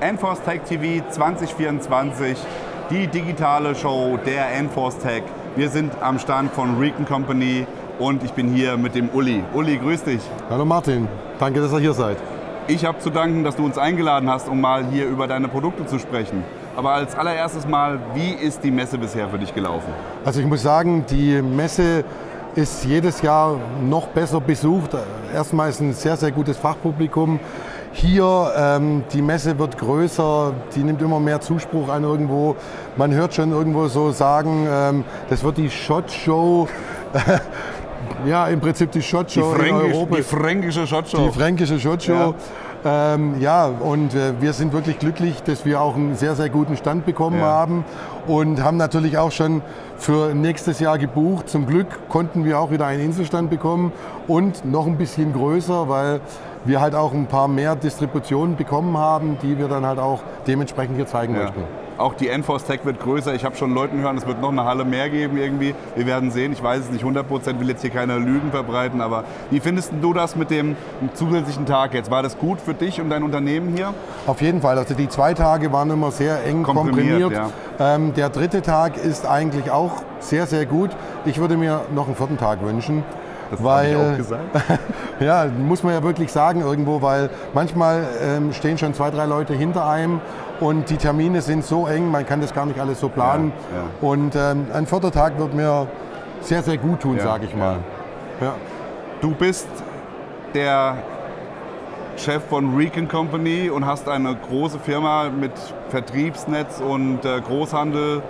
Enforce Tech TV 2024, die digitale Show der Enforce Tech. Wir sind am Stand von Recon Company und ich bin hier mit dem Uli. Uli, grüß dich. Hallo Martin, danke, dass ihr hier seid. Ich habe zu danken, dass du uns eingeladen hast, um mal hier über deine Produkte zu sprechen. Aber als allererstes mal, wie ist die Messe bisher für dich gelaufen? Also ich muss sagen, die Messe ist jedes Jahr noch besser besucht. Erstmal ist ein sehr, sehr gutes Fachpublikum. Hier, die Messe wird größer, die nimmt immer mehr Zuspruch an irgendwo. Man hört schon irgendwo so sagen, das wird die SHOT Show. Ja, im Prinzip die SHOT Show in Europa. Die fränkische SHOT Show. Die fränkische SHOT Show. Ja, und wir sind wirklich glücklich, dass wir auch einen sehr, sehr guten Stand bekommen haben und haben natürlich auch schon für nächstes Jahr gebucht. Zum Glück konnten wir auch wieder einen Inselstand bekommen und noch ein bisschen größer, weil wir halt auch ein paar mehr Distributionen bekommen haben, die wir dann halt auch dementsprechend hier zeigen möchten. Auch die Enforce Tech wird größer. Ich habe schon Leuten hören, es wird noch eine Halle mehr geben irgendwie. Wir werden sehen. Ich weiß es nicht 100%, will jetzt hier keine Lügen verbreiten. Aber wie findest du das mit dem zusätzlichen Tag jetzt? War das gut für dich und dein Unternehmen hier? Auf jeden Fall. Also die 2 Tage waren immer sehr eng komprimiert. Ja. Der 3. Tag ist eigentlich auch sehr, sehr gut. Ich würde mir noch einen 4. Tag wünschen. Das habe ich auch gesagt. Ja, muss man ja wirklich sagen irgendwo, weil manchmal stehen schon 2, 3 Leute hinter einem und die Termine sind so eng, man kann das gar nicht alles so planen. Ja. Und ein 4. Tag wird mir sehr, sehr gut tun, sage ich mal. Ja. Du bist der Chef von Recon Company und hast eine große Firma mit Vertriebsnetz und Großhandel,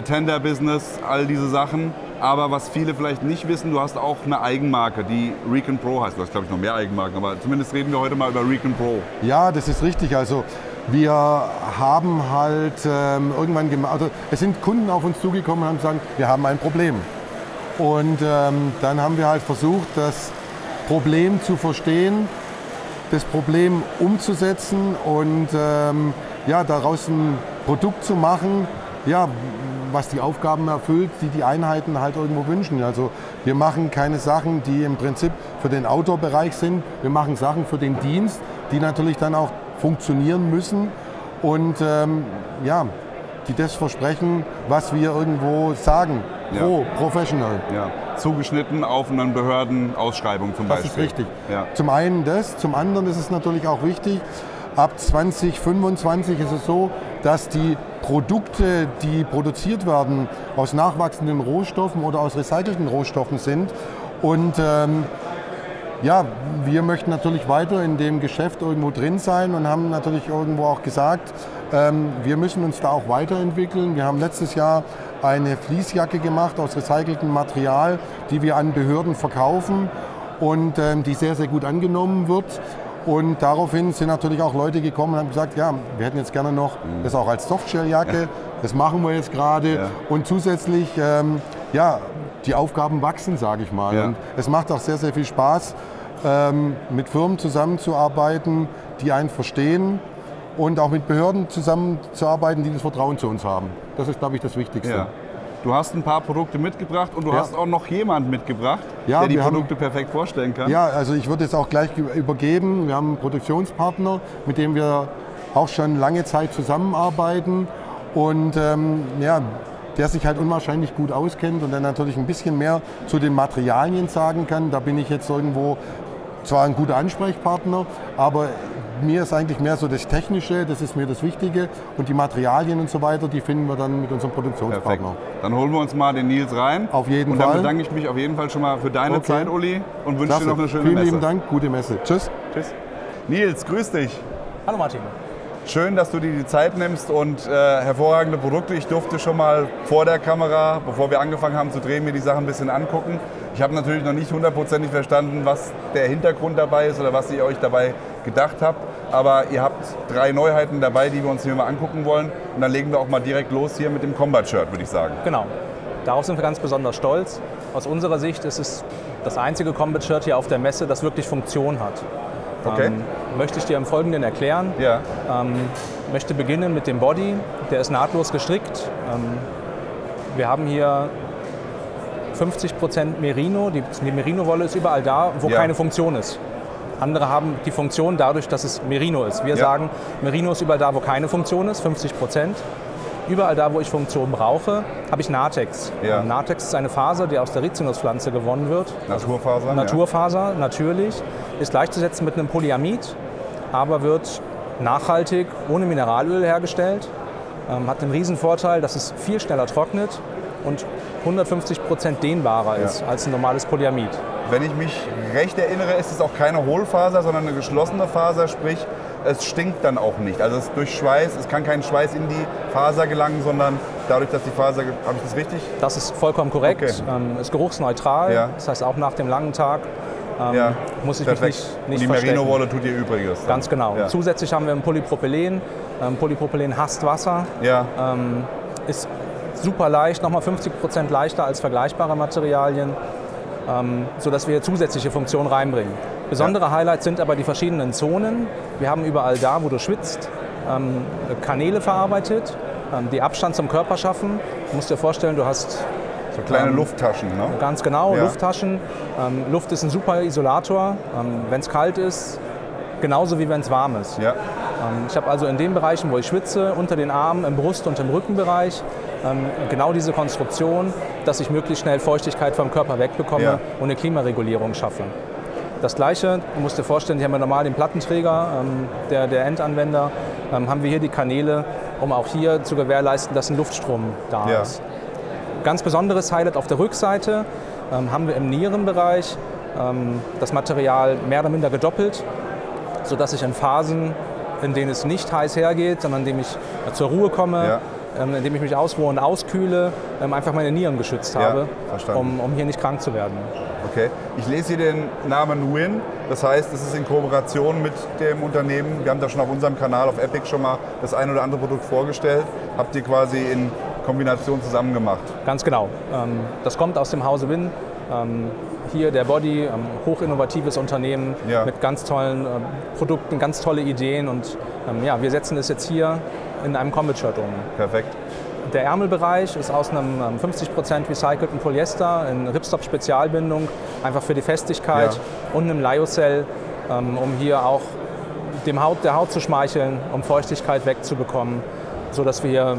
Tender-Business, all diese Sachen. Aber was viele vielleicht nicht wissen, du hast auch eine Eigenmarke, die Recon Pro heißt. Du hast, glaube ich, noch mehr Eigenmarken, aber zumindest reden wir heute mal über Recon Pro. Ja, das ist richtig. Also wir haben halt irgendwann gemacht, also es sind Kunden auf uns zugekommen und haben gesagt, wir haben ein Problem. Und dann haben wir halt versucht, das Problem zu verstehen, das Problem umzusetzen und ja, daraus ein Produkt zu machen, ja, was die Aufgaben erfüllt, die die Einheiten halt irgendwo wünschen. Also wir machen keine Sachen, die im Prinzip für den Outdoor-Bereich sind. Wir machen Sachen für den Dienst, die natürlich dann auch funktionieren müssen und ja, die das versprechen, was wir irgendwo sagen. Professional. Ja. Zugeschnitten auf eine Behördenausschreibung zum Beispiel. Das ist richtig. Ja. Zum einen das, zum anderen ist es natürlich auch wichtig, ab 2025 ist es so, dass die Produkte, die produziert werden, aus nachwachsenden Rohstoffen oder aus recycelten Rohstoffen sind. Und ja, wir möchten natürlich weiter in dem Geschäft irgendwo drin sein und haben natürlich irgendwo auch gesagt, wir müssen uns da auch weiterentwickeln. Wir haben letztes Jahr eine Fließjacke gemacht aus recyceltem Material, die wir an Behörden verkaufen und die sehr, sehr gut angenommen wird. Und daraufhin sind natürlich auch Leute gekommen und haben gesagt, ja, wir hätten jetzt gerne noch das auch als Softshelljacke, das machen wir jetzt gerade. Ja. Und zusätzlich, ja, die Aufgaben wachsen, sage ich mal. Ja. Und es macht auch sehr, sehr viel Spaß, mit Firmen zusammenzuarbeiten, die einen verstehen und auch mit Behörden zusammenzuarbeiten, die das Vertrauen zu uns haben. Das ist, glaube ich, das Wichtigste. Ja. Du hast ein paar Produkte mitgebracht und du hast auch noch jemanden mitgebracht, der die Produkte perfekt vorstellen kann. Ja, also ich würde jetzt auch gleich übergeben. Wir haben einen Produktionspartner, mit dem wir auch schon lange Zeit zusammenarbeiten und ja, der sich halt unwahrscheinlich gut auskennt und der natürlich ein bisschen mehr zu den Materialien sagen kann. Da bin ich jetzt irgendwo zwar ein guter Ansprechpartner, aber mir ist eigentlich mehr so das Technische, das ist mir das Wichtige und die Materialien und so weiter, die finden wir dann mit unserem Produktionspartner. Perfekt. Dann holen wir uns mal den Nils rein. Auf jeden Fall. Und dann bedanke ich mich auf jeden Fall schon mal für deine Zeit, Uli, und wünsche dir noch eine schöne Messe. Vielen lieben Dank, gute Messe. Tschüss. Tschüss. Nils, grüß dich. Hallo Martin. Schön, dass du dir die Zeit nimmst und hervorragende Produkte. Ich durfte schon mal vor der Kamera, bevor wir angefangen haben zu drehen, mir die Sachen ein bisschen angucken. Ich habe natürlich noch nicht hundertprozentig verstanden, was der Hintergrund dabei ist oder was ihr euch dabei gedacht habt. Aber ihr habt 3 Neuheiten dabei, die wir uns hier mal angucken wollen. Und dann legen wir auch mal direkt los hier mit dem Combat-Shirt, würde ich sagen. Genau. Darauf sind wir ganz besonders stolz. Aus unserer Sicht ist es das einzige Combat-Shirt hier auf der Messe, das wirklich Funktion hat. Okay. Möchte ich dir im Folgenden erklären. Ja. Möchte beginnen mit dem Body. Der ist nahtlos gestrickt. Wir haben hier 50% Merino. Die Merino-Wolle ist überall da, wo keine Funktion ist. Andere haben die Funktion dadurch, dass es Merino ist. Wir sagen, Merino ist überall da, wo keine Funktion ist, 50%. Überall da, wo ich Funktion brauche, habe ich Natex. Ja. Natex ist eine Faser, die aus der Rizinus-Pflanze gewonnen wird. Naturfaser? Naturfaser, natürlich. Ist gleichzusetzen mit einem Polyamid, aber wird nachhaltig ohne Mineralöl hergestellt. Hat den riesen Vorteil, dass es viel schneller trocknet und 150% dehnbarer ist als ein normales Polyamid. Wenn ich mich recht erinnere, ist es auch keine Hohlfaser, sondern eine geschlossene Faser, sprich es stinkt dann auch nicht. Also es kann kein Schweiß in die Faser gelangen, sondern dadurch, dass die Faser, habe ich das richtig? Das ist vollkommen korrekt, ist geruchsneutral, das heißt auch nach dem langen Tag muss ich mich nicht und die verstecken. Merino-Wolle tut ihr Übriges. Dann. Ganz genau. Ja. Zusätzlich haben wir ein Polypropylen. Polypropylen hasst Wasser, ist super leicht, nochmal 50% leichter als vergleichbare Materialien, sodass wir zusätzliche Funktionen reinbringen. Besondere Highlights sind aber die verschiedenen Zonen. Wir haben überall da, wo du schwitzt, Kanäle verarbeitet, die Abstand zum Körper schaffen. Du musst dir vorstellen, du hast so kleine Lufttaschen, ne? Ganz genau, Lufttaschen. Luft ist ein super Isolator, wenn es kalt ist, genauso wie wenn es warm ist. Ja. Ich habe also in den Bereichen, wo ich schwitze, unter den Armen, im Brust- und im Rückenbereich, genau diese Konstruktion, dass ich möglichst schnell Feuchtigkeit vom Körper wegbekomme und eine Klimaregulierung schaffe. Das Gleiche, du musst dir vorstellen, hier haben wir normal den Plattenträger, der Endanwender, haben wir hier die Kanäle, um auch hier zu gewährleisten, dass ein Luftstrom da ist. Ganz besonderes Highlight auf der Rückseite haben wir im Nierenbereich das Material mehr oder minder gedoppelt, sodass ich in Phasen, in denen es nicht heiß hergeht, sondern in denen ich zur Ruhe komme, indem ich mich ausruhe und auskühle, einfach meine Nieren geschützt habe, um hier nicht krank zu werden. Okay. Ich lese hier den Namen Win, das heißt, es ist in Kooperation mit dem Unternehmen. Wir haben da schon auf unserem Kanal auf Epic schon mal das ein oder andere Produkt vorgestellt. Habt ihr quasi in Kombination zusammen gemacht? Ganz genau. Das kommt aus dem Hause Win. Hier der Body, hochinnovatives Unternehmen mit ganz tollen Produkten, ganz tolle Ideen und wir setzen es jetzt hier in einem Combat-Shirt um. Perfekt. Der Ärmelbereich ist aus einem 50% recycelten Polyester in Ripstop-Spezialbindung, einfach für die Festigkeit und einem Lyocell, um hier auch der Haut zu schmeicheln, um Feuchtigkeit wegzubekommen, sodass wir hier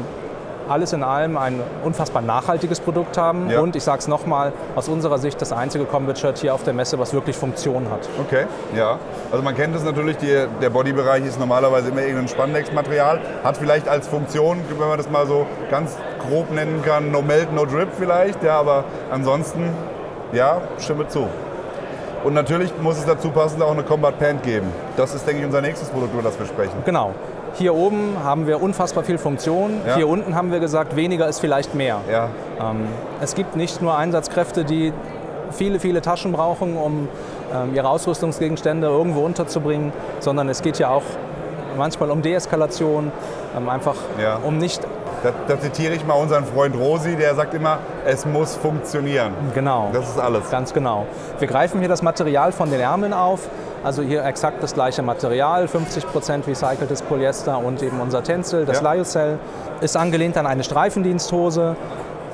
alles in allem ein unfassbar nachhaltiges Produkt haben und ich sage es nochmal, aus unserer Sicht das einzige Combat-Shirt hier auf der Messe, was wirklich Funktion hat. Okay, ja. Also man kennt es natürlich, der Bodybereich ist normalerweise immer irgendein Spandex-Material, hat vielleicht als Funktion, wenn man das mal so ganz grob nennen kann, No Melt, No Drip vielleicht, aber ansonsten, stimme zu. Und natürlich muss es dazu passend auch eine Combat Pant geben. Das ist, denke ich, unser nächstes Produkt, über das wir sprechen. Genau. Hier oben haben wir unfassbar viel Funktion. Hier unten haben wir gesagt, weniger ist vielleicht mehr. Ja. Es gibt nicht nur Einsatzkräfte, die viele, viele Taschen brauchen, um ihre Ausrüstungsgegenstände irgendwo unterzubringen, sondern es geht ja auch manchmal um Deeskalation, einfach um nicht... Da zitiere ich mal unseren Freund Rosi, der sagt immer, es muss funktionieren. Genau. Das ist alles. Ganz genau. Wir greifen hier das Material von den Ärmeln auf, also hier exakt das gleiche Material, 50% recyceltes Polyester und eben unser Tencel, das Lyocell, ist angelehnt an eine Streifendiensthose.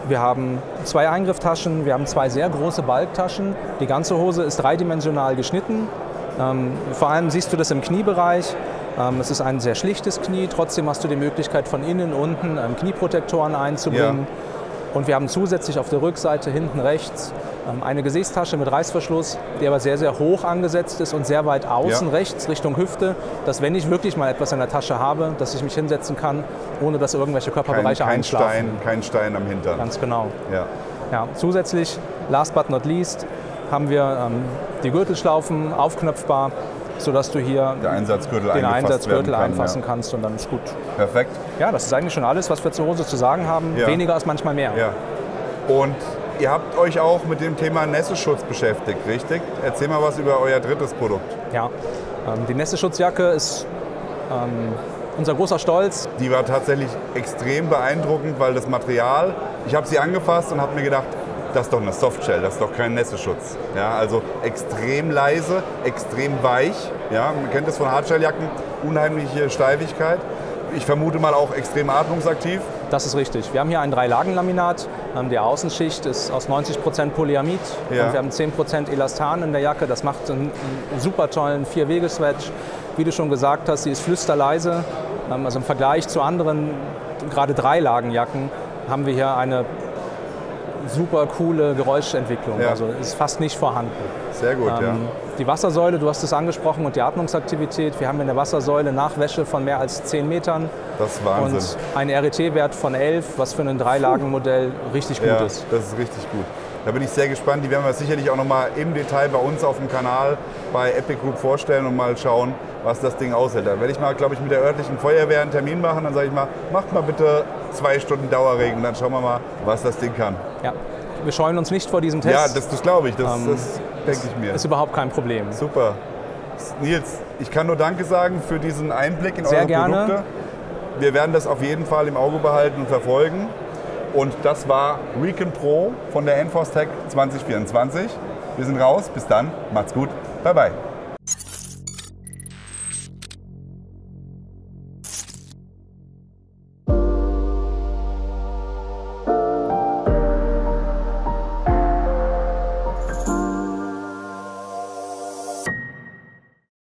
Wir haben 2 Eingrifftaschen, wir haben 2 sehr große Balktaschen. Die ganze Hose ist dreidimensional geschnitten. Vor allem siehst du das im Kniebereich. Es ist ein sehr schlichtes Knie, trotzdem hast du die Möglichkeit von innen, unten Knieprotektoren einzubringen. Und wir haben zusätzlich auf der Rückseite hinten rechts eine Gesäßtasche mit Reißverschluss, die aber sehr, sehr hoch angesetzt ist und sehr weit außen rechts Richtung Hüfte, dass wenn ich wirklich mal etwas in der Tasche habe, dass ich mich hinsetzen kann, ohne dass irgendwelche Körperbereiche einschlafen. Kein Stein am Hintern. Ganz genau. Ja. Zusätzlich, last but not least, haben wir die Gürtelschlaufen aufknöpfbar, sodass du hier den Einsatzgürtel einfassen kannst und dann ist gut. Perfekt. Ja, das ist eigentlich schon alles, was wir zur Hose zu sagen haben. Weniger ist manchmal mehr. Ja. Und ihr habt euch auch mit dem Thema Nässeschutz beschäftigt, richtig? Erzähl mal was über euer drittes Produkt. Ja, die Nässeschutzjacke ist unser großer Stolz. Die war tatsächlich extrem beeindruckend, weil das Material, ich habe sie angefasst und habe mir gedacht, das ist doch eine Softshell, das ist doch kein Nässeschutz. Ja, also extrem leise, extrem weich. Ja, man kennt das von Hardshelljacken, unheimliche Steifigkeit. Ich vermute mal auch extrem atmungsaktiv. Das ist richtig. Wir haben hier ein 3-Lagen-Laminat. Die Außenschicht ist aus 90% Polyamid und wir haben 10% Elastan in der Jacke. Das macht einen super tollen 4-Wege-Swatch. Wie du schon gesagt hast, sie ist flüsterleise. Also im Vergleich zu anderen, gerade 3-Lagen-Jacken, haben wir hier eine super coole Geräuschentwicklung. Ja. Also ist fast nicht vorhanden. Sehr gut, ja. Die Wassersäule, du hast es angesprochen, und die Atmungsaktivität. Wir haben in der Wassersäule Nachwäsche von mehr als 10 Metern. Das ist Wahnsinn. Und einen RET-Wert von 11, was für ein 3-Lagen-Modell richtig gut ist. Das ist richtig gut. Da bin ich sehr gespannt. Die werden wir sicherlich auch noch mal im Detail bei uns auf dem Kanal bei Epic Group vorstellen und mal schauen, was das Ding aushält. Da werde ich mal, glaube ich, mit der örtlichen Feuerwehr einen Termin machen. Dann sage ich mal, macht mal bitte 2 Stunden Dauerregen. Dann schauen wir mal, was das Ding kann. Ja, wir scheuen uns nicht vor diesem Test. Ja, das glaube ich. Das denke ich mir. Ist überhaupt kein Problem. Super. Nils, ich kann nur Danke sagen für diesen Einblick in Sehr eure gerne. Produkte. Wir werden das auf jeden Fall im Auge behalten und verfolgen. Und das war Recon Pro von der Enforce Tech 2024. Wir sind raus. Bis dann. Macht's gut. Bye, bye.